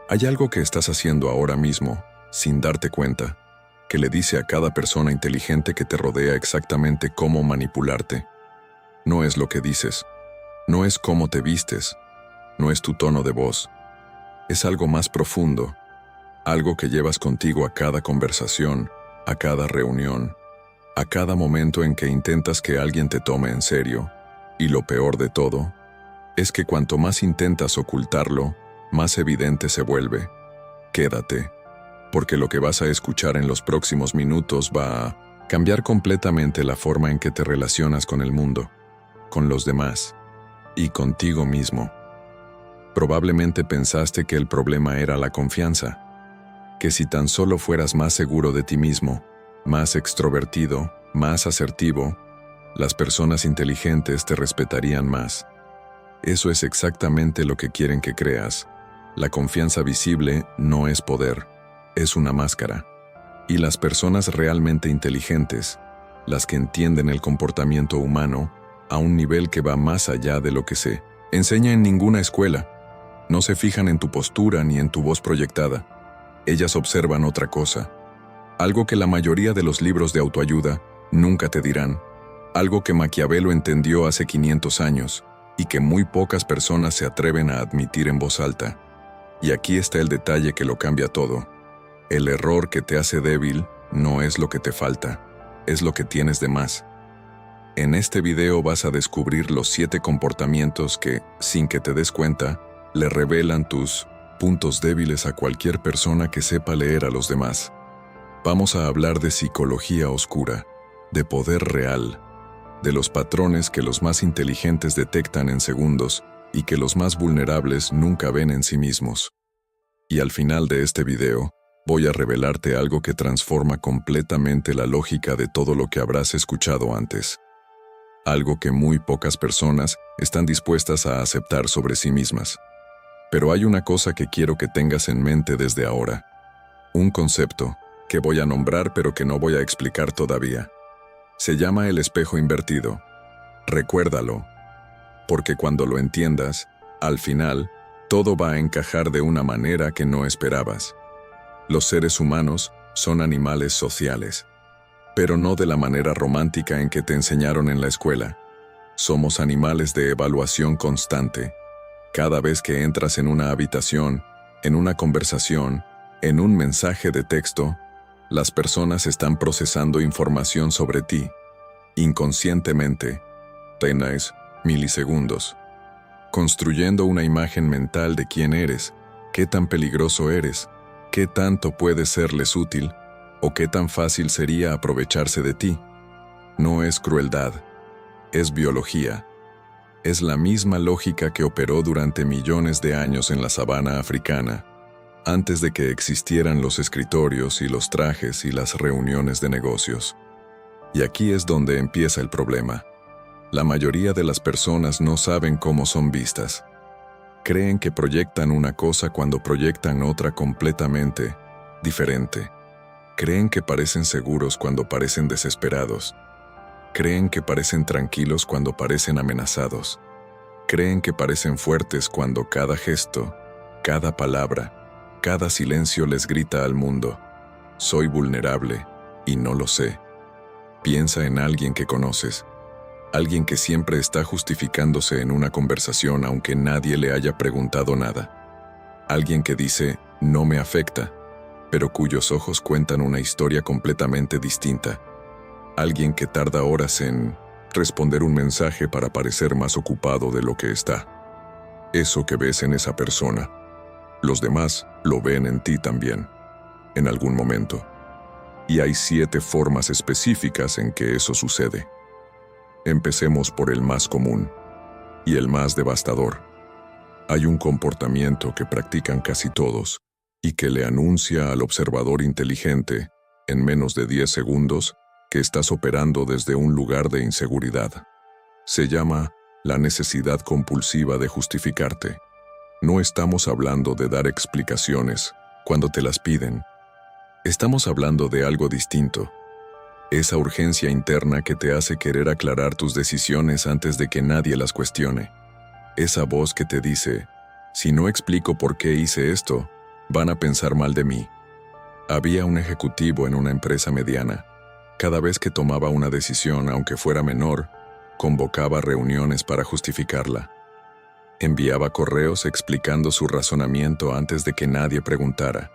Hay algo que estás haciendo ahora mismo, sin darte cuenta, que le dice a cada persona inteligente que te rodea exactamente cómo manipularte. No es lo que dices, no es cómo te vistes, no es tu tono de voz. Es algo más profundo, algo que llevas contigo a cada conversación, a cada reunión, a cada momento en que intentas que alguien te tome en serio. Y lo peor de todo es que cuanto más intentas ocultarlo, más evidente se vuelve. Quédate, porque lo que vas a escuchar en los próximos minutos va a cambiar completamente la forma en que te relacionas con el mundo, con los demás y contigo mismo. Probablemente pensaste que el problema era la confianza, que si tan solo fueras más seguro de ti mismo, más extrovertido, más asertivo, las personas inteligentes te respetarían más. Eso es exactamente lo que quieren que creas. La confianza visible no es poder, es una máscara. Y las personas realmente inteligentes, las que entienden el comportamiento humano a un nivel que va más allá de lo que se enseña en ninguna escuela, no se fijan en tu postura ni en tu voz proyectada. Ellas observan otra cosa, algo que la mayoría de los libros de autoayuda nunca te dirán, algo que Maquiavelo entendió hace 500 años y que muy pocas personas se atreven a admitir en voz alta. Y aquí está el detalle que lo cambia todo. El error que te hace débil no es lo que te falta, es lo que tienes de más. En este video vas a descubrir los 7 comportamientos que, sin que te des cuenta, le revelan tus puntos débiles a cualquier persona que sepa leer a los demás. Vamos a hablar de psicología oscura, de poder real, de los patrones que los más inteligentes detectan en segundos y que los más vulnerables nunca ven en sí mismos. Y al final de este video, voy a revelarte algo que transforma completamente la lógica de todo lo que habrás escuchado antes. Algo que muy pocas personas están dispuestas a aceptar sobre sí mismas. Pero hay una cosa que quiero que tengas en mente desde ahora. Un concepto que voy a nombrar pero que no voy a explicar todavía. Se llama el espejo invertido. Recuérdalo, porque cuando lo entiendas, al final, todo va a encajar de una manera que no esperabas. Los seres humanos son animales sociales, pero no de la manera romántica en que te enseñaron en la escuela. Somos animales de evaluación constante. Cada vez que entras en una habitación, en una conversación, en un mensaje de texto, las personas están procesando información sobre ti, inconscientemente, apenas milisegundos, construyendo una imagen mental de quién eres, qué tan peligroso eres, qué tanto puedes serles útil, o qué tan fácil sería aprovecharse de ti. No es crueldad, es biología. Es la misma lógica que operó durante millones de años en la sabana africana, antes de que existieran los escritorios y los trajes y las reuniones de negocios. Y aquí es donde empieza el problema. La mayoría de las personas no saben cómo son vistas. Creen que proyectan una cosa cuando proyectan otra completamente diferente. Creen que parecen seguros cuando parecen desesperados. Creen que parecen tranquilos cuando parecen amenazados. Creen que parecen fuertes cuando cada gesto, cada palabra, cada silencio les grita al mundo: soy vulnerable y no lo sé. Piensa en alguien que conoces, alguien que siempre está justificándose en una conversación aunque nadie le haya preguntado nada. Alguien que dice, no me afecta, pero cuyos ojos cuentan una historia completamente distinta. Alguien que tarda horas en responder un mensaje para parecer más ocupado de lo que está. Eso que ves en esa persona, los demás lo ven en ti también, en algún momento. Y hay 7 formas específicas en que eso sucede. Empecemos por el más común y el más devastador. Hay un comportamiento que practican casi todos y que le anuncia al observador inteligente, en menos de 10 segundos, que estás operando desde un lugar de inseguridad. Se llama la necesidad compulsiva de justificarte. No estamos hablando de dar explicaciones cuando te las piden. Estamos hablando de algo distinto. Esa urgencia interna que te hace querer aclarar tus decisiones antes de que nadie las cuestione. Esa voz que te dice, si no explico por qué hice esto, Van a pensar mal de mí. Había un ejecutivo en una empresa mediana. Cada vez que tomaba una decisión, aunque fuera menor, convocaba reuniones para justificarla. Enviaba correos explicando su razonamiento antes de que nadie preguntara.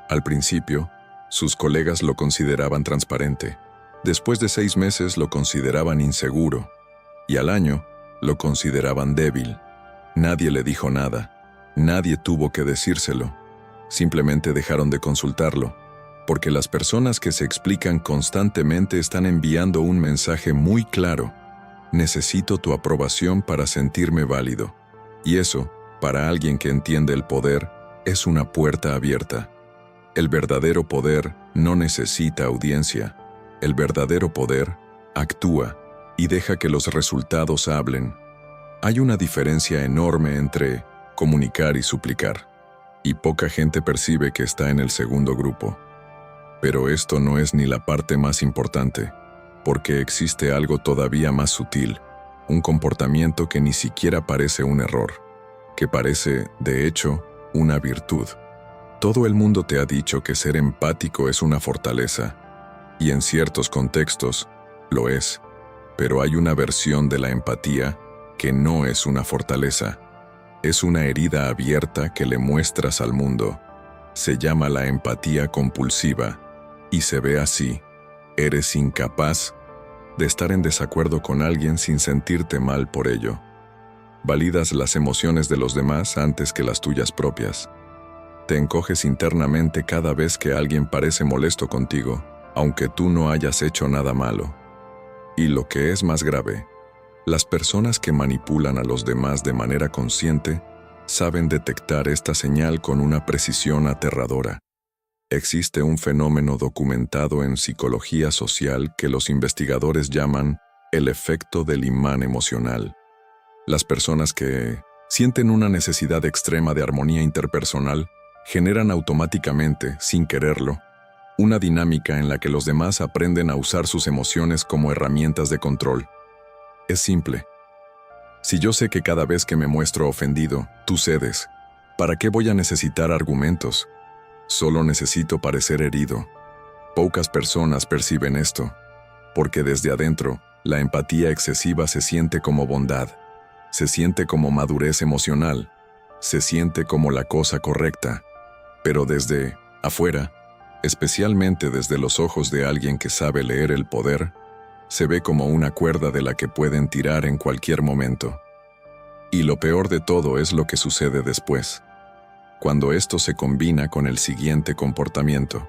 Al principio, sus colegas lo consideraban transparente. Después de 6 meses lo consideraban inseguro. Y al año, lo consideraban débil. Nadie le dijo nada. Nadie tuvo que decírselo. Simplemente dejaron de consultarlo, porque las personas que se explican constantemente están enviando un mensaje muy claro. Necesito tu aprobación para sentirme válido. Y eso, para alguien que entiende el poder, es una puerta abierta. El verdadero poder no necesita audiencia. El verdadero poder actúa y deja que los resultados hablen. Hay una diferencia enorme entre comunicar y suplicar, y poca gente percibe que está en el segundo grupo. Pero esto no es ni la parte más importante, porque existe algo todavía más sutil, un comportamiento que ni siquiera parece un error, que parece, de hecho, una virtud. Todo el mundo te ha dicho que ser empático es una fortaleza, y en ciertos contextos lo es, pero hay una versión de la empatía que no es una fortaleza. Es una herida abierta que le muestras al mundo. Se llama la empatía compulsiva, y se ve así. Eres incapaz de estar en desacuerdo con alguien sin sentirte mal por ello. Validas las emociones de los demás antes que las tuyas propias. Te encoges internamente cada vez que alguien parece molesto contigo, aunque tú no hayas hecho nada malo. Y lo que es más grave, las personas que manipulan a los demás de manera consciente saben detectar esta señal con una precisión aterradora. Existe un fenómeno documentado en psicología social que los investigadores llaman el efecto del imán emocional. Las personas que sienten una necesidad extrema de armonía interpersonal generan automáticamente, sin quererlo, una dinámica en la que los demás aprenden a usar sus emociones como herramientas de control. Es simple. Si yo sé que cada vez que me muestro ofendido, tú cedes, ¿para qué voy a necesitar argumentos? Solo necesito parecer herido. Pocas personas perciben esto, porque desde adentro, la empatía excesiva se siente como bondad, se siente como madurez emocional, se siente como la cosa correcta, pero desde afuera, especialmente desde los ojos de alguien que sabe leer el poder, se ve como una cuerda de la que pueden tirar en cualquier momento. Y lo peor de todo es lo que sucede después, cuando esto se combina con el siguiente comportamiento,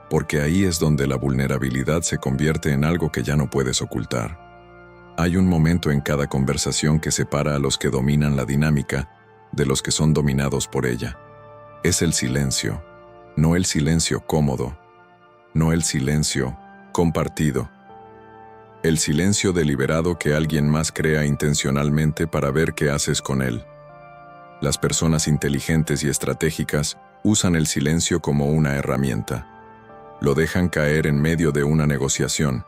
porque ahí es donde la vulnerabilidad se convierte en algo que ya no puedes ocultar. Hay un momento en cada conversación que separa a los que dominan la dinámica de los que son dominados por ella. Es el silencio, no el silencio cómodo, no el silencio compartido. El silencio deliberado que alguien más crea intencionalmente para ver qué haces con él. Las personas inteligentes y estratégicas usan el silencio como una herramienta. Lo dejan caer en medio de una negociación.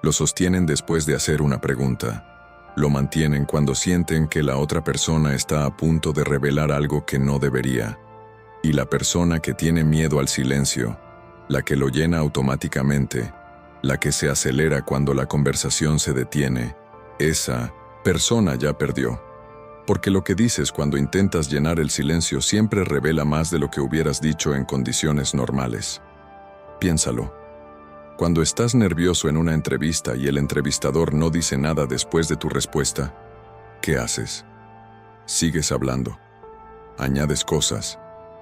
Lo sostienen después de hacer una pregunta. Lo mantienen cuando sienten que la otra persona está a punto de revelar algo que no debería. Y la persona que tiene miedo al silencio, la que lo llena automáticamente, la que se acelera cuando la conversación se detiene, esa persona ya perdió. Porque lo que dices cuando intentas llenar el silencio siempre revela más de lo que hubieras dicho en condiciones normales. Piénsalo. Cuando estás nervioso en una entrevista y el entrevistador no dice nada después de tu respuesta, ¿qué haces? Sigues hablando. Añades cosas.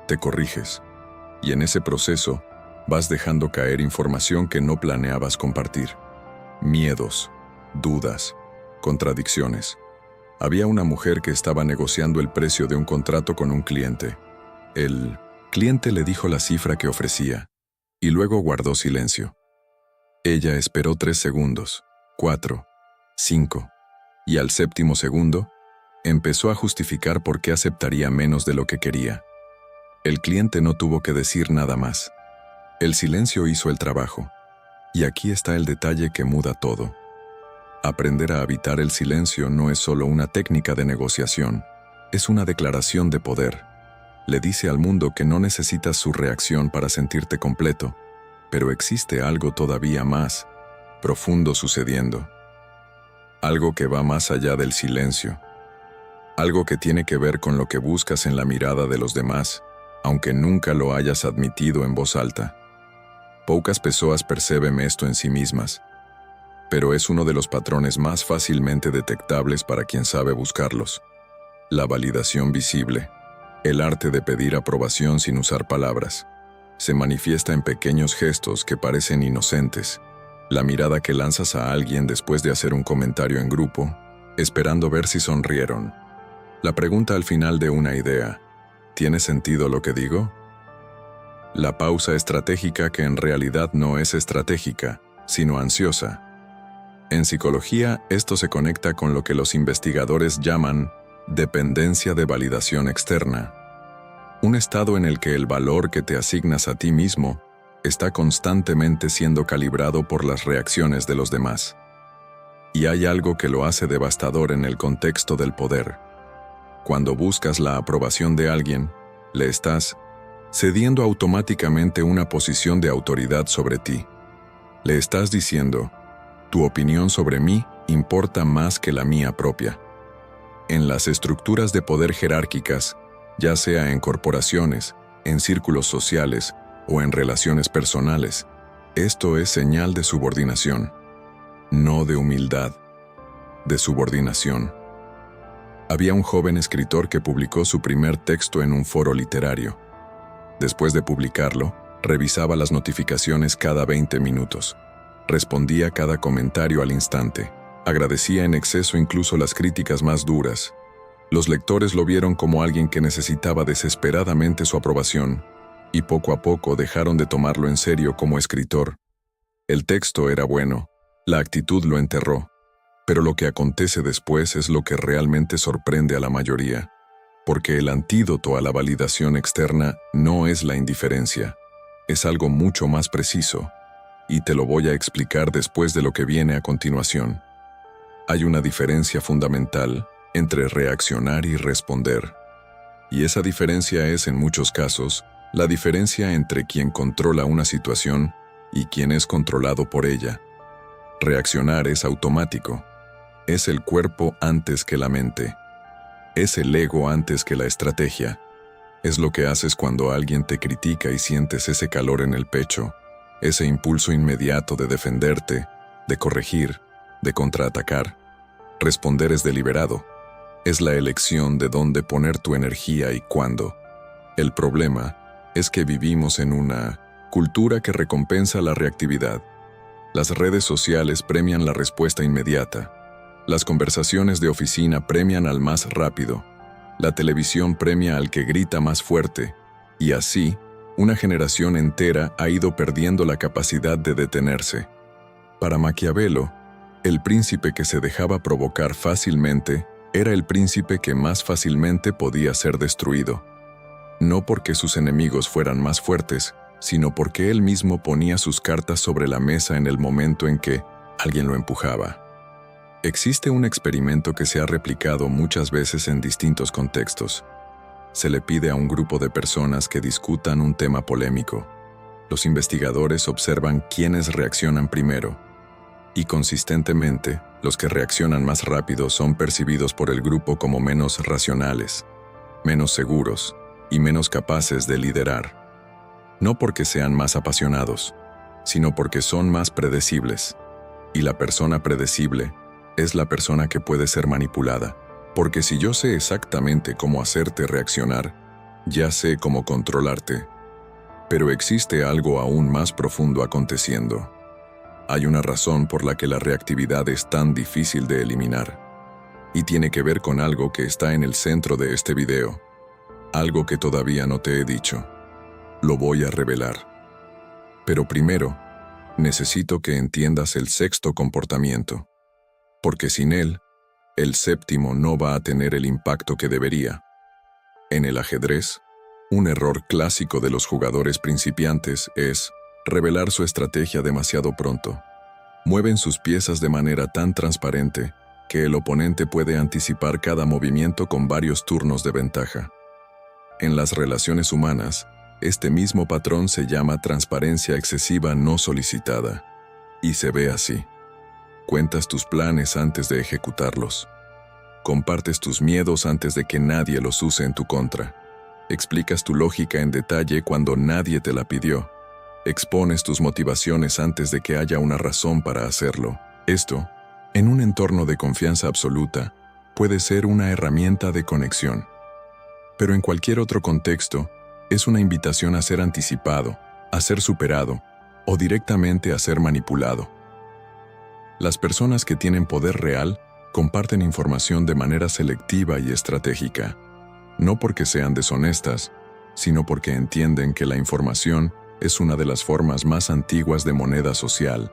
Te corriges. Y en ese proceso, vas dejando caer información que no planeabas compartir. Miedos, dudas, contradicciones. Había una mujer que estaba negociando el precio de un contrato con un cliente. El cliente le dijo la cifra que ofrecía, y luego guardó silencio. Ella esperó 3 segundos, 4, 5, y al 7º segundo, empezó a justificar por qué aceptaría menos de lo que quería. El cliente no tuvo que decir nada más. El silencio hizo el trabajo. Y aquí está el detalle que muda todo. Aprender a habitar el silencio no es solo una técnica de negociación, es una declaración de poder. Le dice al mundo que no necesitas su reacción para sentirte completo, pero existe algo todavía más profundo sucediendo. Algo que va más allá del silencio. Algo que tiene que ver con lo que buscas en la mirada de los demás, aunque nunca lo hayas admitido en voz alta. Pocas personas perciben esto en sí mismas, pero es uno de los patrones más fácilmente detectables para quien sabe buscarlos. La validación visible, el arte de pedir aprobación sin usar palabras, se manifiesta en pequeños gestos que parecen inocentes. La mirada que lanzas a alguien después de hacer un comentario en grupo, esperando ver si sonrieron. La pregunta al final de una idea, ¿tiene sentido lo que digo? La pausa estratégica que en realidad no es estratégica, sino ansiosa. En psicología, esto se conecta con lo que los investigadores llaman dependencia de validación externa. Un estado en el que el valor que te asignas a ti mismo está constantemente siendo calibrado por las reacciones de los demás. Y hay algo que lo hace devastador en el contexto del poder. Cuando buscas la aprobación de alguien, le estás cediendo automáticamente una posición de autoridad sobre ti. Le estás diciendo, tu opinión sobre mí importa más que la mía propia. En las estructuras de poder jerárquicas, ya sea en corporaciones, en círculos sociales o en relaciones personales, esto es señal de subordinación, no de humildad, de subordinación. Había un joven escritor que publicó su primer texto en un foro literario. Después de publicarlo, revisaba las notificaciones cada 20 minutos. Respondía cada comentario al instante. Agradecía en exceso incluso las críticas más duras. Los lectores lo vieron como alguien que necesitaba desesperadamente su aprobación, y poco a poco dejaron de tomarlo en serio como escritor. El texto era bueno, la actitud lo enterró, pero lo que acontece después es lo que realmente sorprende a la mayoría, porque el antídoto a la validación externa no es la indiferencia, es algo mucho más preciso, y te lo voy a explicar después de lo que viene a continuación. Hay una diferencia fundamental entre reaccionar y responder, y esa diferencia es, en muchos casos, la diferencia entre quien controla una situación y quien es controlado por ella. Reaccionar es automático. Es el cuerpo antes que la mente. Es el ego antes que la estrategia. Es lo que haces cuando alguien te critica y sientes ese calor en el pecho, ese impulso inmediato de defenderte, de corregir, de contraatacar. Responder es deliberado. Es la elección de dónde poner tu energía y cuándo. El problema es que vivimos en una cultura que recompensa la reactividad. Las redes sociales premian la respuesta inmediata. Las conversaciones de oficina premian al más rápido. La televisión premia al que grita más fuerte. Y así, una generación entera ha ido perdiendo la capacidad de detenerse. Para Maquiavelo, el príncipe que se dejaba provocar fácilmente era el príncipe que más fácilmente podía ser destruido. No porque sus enemigos fueran más fuertes, sino porque él mismo ponía sus cartas sobre la mesa en el momento en que alguien lo empujaba. Existe un experimento que se ha replicado muchas veces en distintos contextos. Se le pide a un grupo de personas que discutan un tema polémico. Los investigadores observan quiénes reaccionan primero, y consistentemente, los que reaccionan más rápido son percibidos por el grupo como menos racionales, menos seguros y menos capaces de liderar. No porque sean más apasionados, sino porque son más predecibles. Y la persona predecible es la persona que puede ser manipulada, porque si yo sé exactamente cómo hacerte reaccionar, ya sé cómo controlarte. Pero existe algo aún más profundo aconteciendo. Hay una razón por la que la reactividad es tan difícil de eliminar, y tiene que ver con algo que está en el centro de este video, algo que todavía no te he dicho. Lo voy a revelar. Pero primero, necesito que entiendas el sexto comportamiento, porque sin él, el séptimo no va a tener el impacto que debería. En el ajedrez, un error clásico de los jugadores principiantes es revelar su estrategia demasiado pronto. Mueven sus piezas de manera tan transparente que el oponente puede anticipar cada movimiento con varios turnos de ventaja. En las relaciones humanas, este mismo patrón se llama transparencia excesiva no solicitada, y se ve así. Cuentas tus planes antes de ejecutarlos. Compartes tus miedos antes de que nadie los use en tu contra. Explicas tu lógica en detalle cuando nadie te la pidió. Expones tus motivaciones antes de que haya una razón para hacerlo. Esto, en un entorno de confianza absoluta, puede ser una herramienta de conexión. Pero en cualquier otro contexto, es una invitación a ser anticipado, a ser superado o directamente a ser manipulado. Las personas que tienen poder real comparten información de manera selectiva y estratégica, no porque sean deshonestas, sino porque entienden que la información es una de las formas más antiguas de moneda social.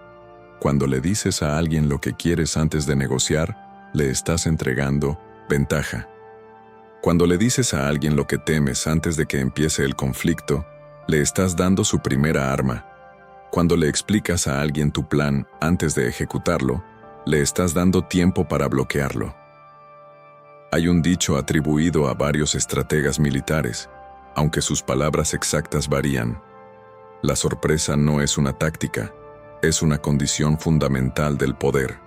Cuando le dices a alguien lo que quieres antes de negociar, le estás entregando ventaja. Cuando le dices a alguien lo que temes antes de que empiece el conflicto, le estás dando su primera arma. Cuando le explicas a alguien tu plan antes de ejecutarlo, le estás dando tiempo para bloquearlo. Hay un dicho atribuido a varios estrategas militares, aunque sus palabras exactas varían. La sorpresa no es una táctica, es una condición fundamental del poder.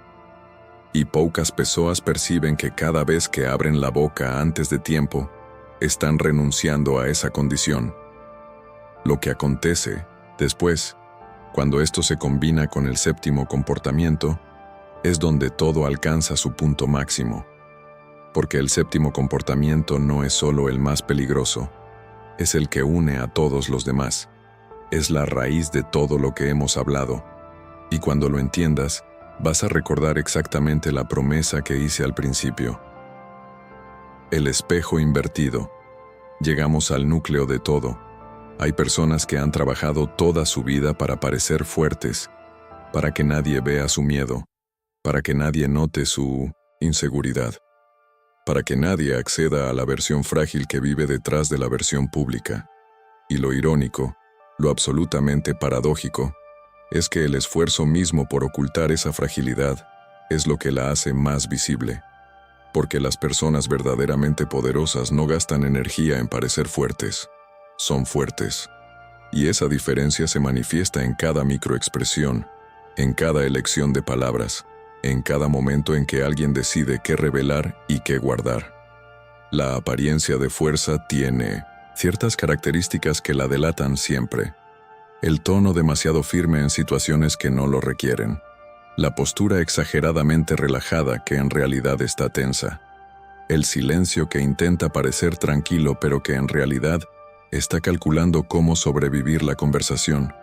Y pocas personas perciben que cada vez que abren la boca antes de tiempo, están renunciando a esa condición. Lo que acontece después, cuando esto se combina con el séptimo comportamiento, es donde todo alcanza su punto máximo. Porque el séptimo comportamiento no es solo el más peligroso, es el que une a todos los demás. Es la raíz de todo lo que hemos hablado. Y cuando lo entiendas, vas a recordar exactamente la promesa que hice al principio. El espejo invertido. Llegamos al núcleo de todo. Hay personas que han trabajado toda su vida para parecer fuertes, para que nadie vea su miedo, para que nadie note su inseguridad, para que nadie acceda a la versión frágil que vive detrás de la versión pública. Y lo irónico, lo absolutamente paradójico, es que el esfuerzo mismo por ocultar esa fragilidad es lo que la hace más visible, porque las personas verdaderamente poderosas no gastan energía en parecer fuertes, son fuertes. Y esa diferencia se manifiesta en cada microexpresión, en cada elección de palabras, en cada momento en que alguien decide qué revelar y qué guardar. La apariencia de fuerza tiene ciertas características que la delatan siempre. El tono demasiado firme en situaciones que no lo requieren. La postura exageradamente relajada que en realidad está tensa. El silencio que intenta parecer tranquilo pero que en realidad está calculando cómo sobrevivir la conversación.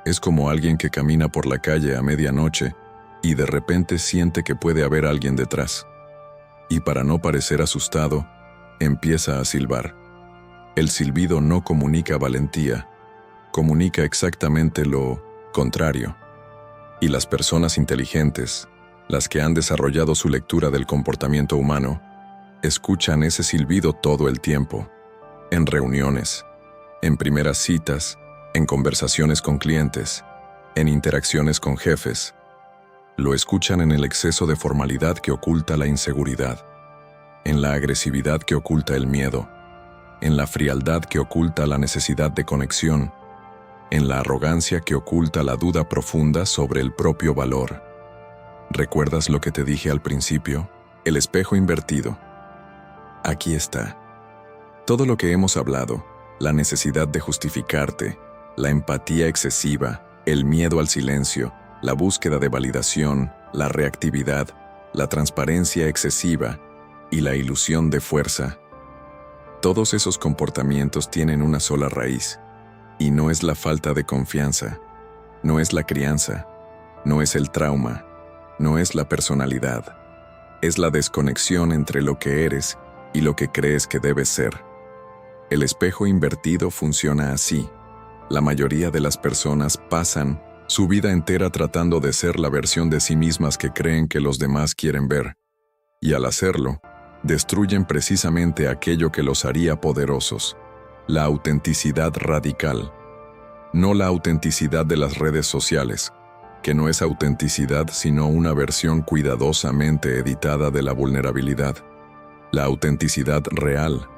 Es como alguien que camina por la calle a medianoche y de repente siente que puede haber alguien detrás. Y para no parecer asustado, empieza a silbar. El silbido no comunica valentía, comunica exactamente lo contrario. Y las personas inteligentes, las que han desarrollado su lectura del comportamiento humano, escuchan ese silbido todo el tiempo, en reuniones, en primeras citas, en conversaciones con clientes, en interacciones con jefes. Lo escuchan en el exceso de formalidad que oculta la inseguridad, en la agresividad que oculta el miedo, en la frialdad que oculta la necesidad de conexión, en la arrogancia que oculta la duda profunda sobre el propio valor. ¿Recuerdas lo que te dije al principio? El espejo invertido. Aquí está. Todo lo que hemos hablado, la necesidad de justificarte, la empatía excesiva, el miedo al silencio, la búsqueda de validación, la reactividad, la transparencia excesiva y la ilusión de fuerza. Todos esos comportamientos tienen una sola raíz, y no es la falta de confianza, no es la crianza, no es el trauma, no es la personalidad, es la desconexión entre lo que eres y lo que crees que debes ser. El espejo invertido funciona así. La mayoría de las personas pasan su vida entera tratando de ser la versión de sí mismas que creen que los demás quieren ver, y al hacerlo, destruyen precisamente aquello que los haría poderosos, la autenticidad radical. No la autenticidad de las redes sociales, que no es autenticidad sino una versión cuidadosamente editada de la vulnerabilidad. La autenticidad real,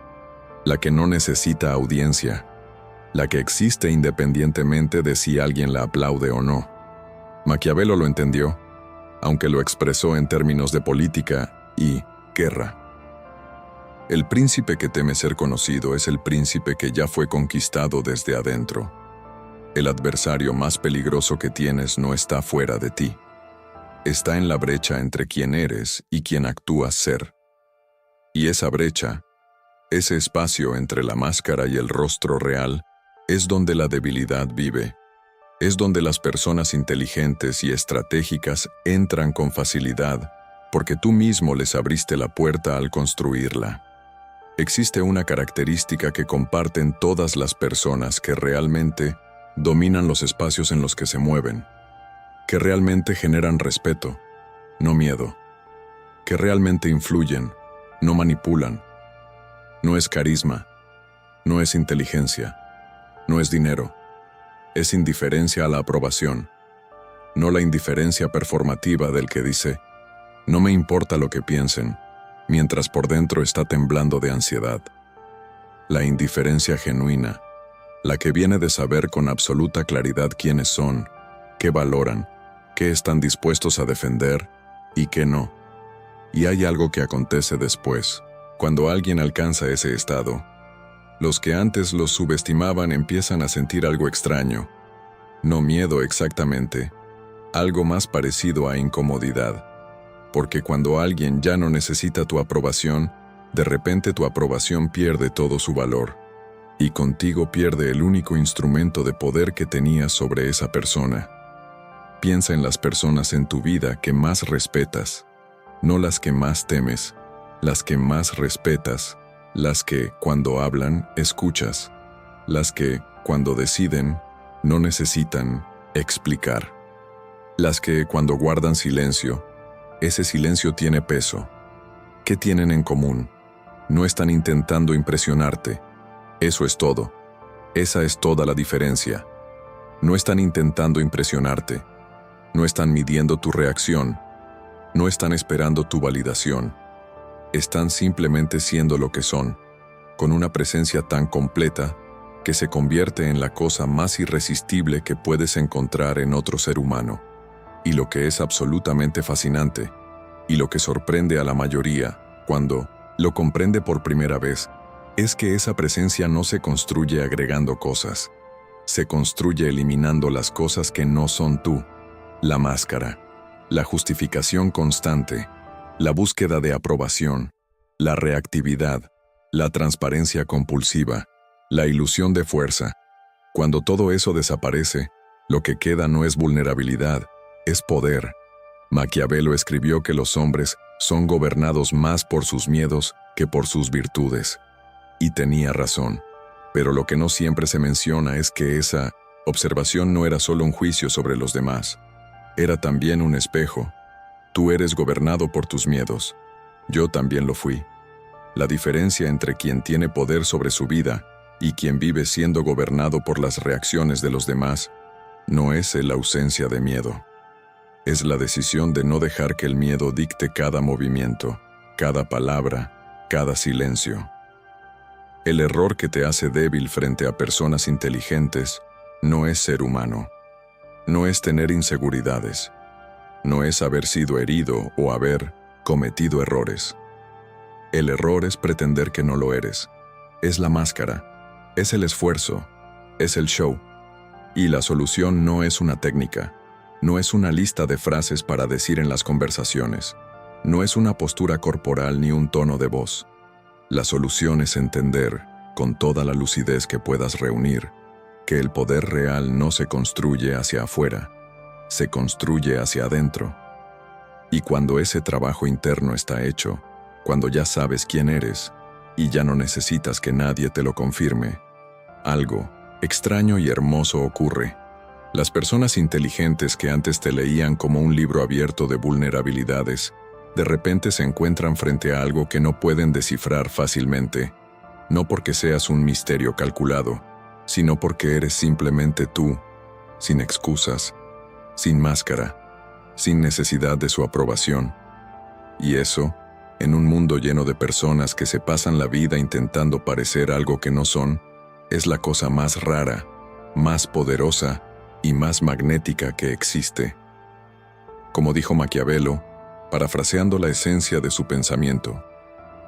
la que no necesita audiencia, la que existe independientemente de si alguien la aplaude o no. Maquiavelo lo entendió, aunque lo expresó en términos de política y guerra. El príncipe que teme ser conocido es el príncipe que ya fue conquistado desde adentro. El adversario más peligroso que tienes no está fuera de ti. Está en la brecha entre quien eres y quien actúas ser. Y esa brecha, ese espacio entre la máscara y el rostro real, es donde la debilidad vive. Es donde las personas inteligentes y estratégicas entran con facilidad, porque tú mismo les abriste la puerta al construirla. Existe una característica que comparten todas las personas que realmente dominan los espacios en los que se mueven, que realmente generan respeto, no miedo, que realmente influyen, no manipulan. No es carisma, no es inteligencia, no es dinero, es indiferencia a la aprobación, no la indiferencia performativa del que dice, no me importa lo que piensen, mientras por dentro está temblando de ansiedad. La indiferencia genuina, la que viene de saber con absoluta claridad quiénes son, qué valoran, qué están dispuestos a defender y qué no. Y hay algo que acontece después, cuando alguien alcanza ese estado. Los que antes los subestimaban empiezan a sentir algo extraño, no miedo exactamente, algo más parecido a incomodidad. Porque cuando alguien ya no necesita tu aprobación, de repente tu aprobación pierde todo su valor, y contigo pierde el único instrumento de poder que tenías sobre esa persona. Piensa en las personas en tu vida que más respetas, no las que más temes, las que más respetas, las que, cuando hablan, escuchas, las que, cuando deciden, no necesitan explicar, las que, cuando guardan silencio, ese silencio tiene peso. ¿Qué tienen en común? No están intentando impresionarte. Eso es todo. Esa es toda la diferencia. No están intentando impresionarte. No están midiendo tu reacción. No están esperando tu validación. Están simplemente siendo lo que son, con una presencia tan completa que se convierte en la cosa más irresistible que puedes encontrar en otro ser humano. Y lo que es absolutamente fascinante, y lo que sorprende a la mayoría, cuando lo comprende por primera vez, es que esa presencia no se construye agregando cosas. Se construye eliminando las cosas que no son tú. La máscara, la justificación constante, la búsqueda de aprobación, la reactividad, la transparencia compulsiva, la ilusión de fuerza. Cuando todo eso desaparece, lo que queda no es vulnerabilidad, es poder. Maquiavelo escribió que los hombres son gobernados más por sus miedos que por sus virtudes. Y tenía razón. Pero lo que no siempre se menciona es que esa observación no era solo un juicio sobre los demás. Era también un espejo. Tú eres gobernado por tus miedos. Yo también lo fui. La diferencia entre quien tiene poder sobre su vida y quien vive siendo gobernado por las reacciones de los demás no es la ausencia de miedo. Es la decisión de no dejar que el miedo dicte cada movimiento, cada palabra, cada silencio. El error que te hace débil frente a personas inteligentes no es ser humano. No es tener inseguridades. No es haber sido herido o haber cometido errores. El error es pretender que no lo eres. Es la máscara. Es el esfuerzo. Es el show. Y la solución no es una técnica. No es una lista de frases para decir en las conversaciones. No es una postura corporal ni un tono de voz. La solución es entender, con toda la lucidez que puedas reunir, que el poder real no se construye hacia afuera, se construye hacia adentro. Y cuando ese trabajo interno está hecho, cuando ya sabes quién eres y ya no necesitas que nadie te lo confirme, algo extraño y hermoso ocurre. Las personas inteligentes que antes te leían como un libro abierto de vulnerabilidades, de repente se encuentran frente a algo que no pueden descifrar fácilmente, no porque seas un misterio calculado, sino porque eres simplemente tú, sin excusas, sin máscara, sin necesidad de su aprobación. Y eso En un mundo lleno de personas que se pasan la vida intentando parecer algo que no son, es la cosa más rara, más poderosa y más magnética que existe. Como dijo Maquiavelo, parafraseando la esencia de su pensamiento,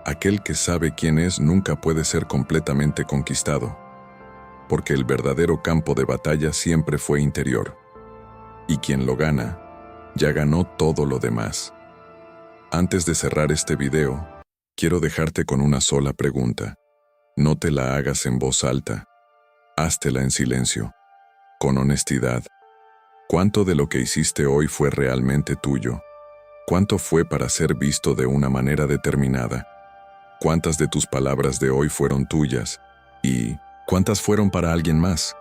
aquel que sabe quién es nunca puede ser completamente conquistado, porque el verdadero campo de batalla siempre fue interior, y quien lo gana, ya ganó todo lo demás. Antes de cerrar este video, quiero dejarte con una sola pregunta. No te la hagas en voz alta, háztela en silencio, con honestidad. ¿Cuánto de lo que hiciste hoy fue realmente tuyo? ¿Cuánto fue para ser visto de una manera determinada? ¿Cuántas de tus palabras de hoy fueron tuyas? ¿Y cuántas fueron para alguien más?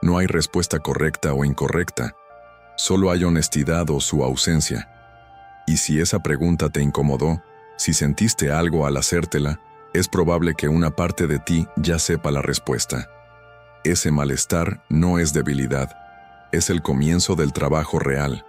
No hay respuesta correcta o incorrecta. Solo hay honestidad o su ausencia. Y si esa pregunta te incomodó, si sentiste algo al hacértela, es probable que una parte de ti ya sepa la respuesta. Ese malestar no es debilidad, es el comienzo del trabajo real.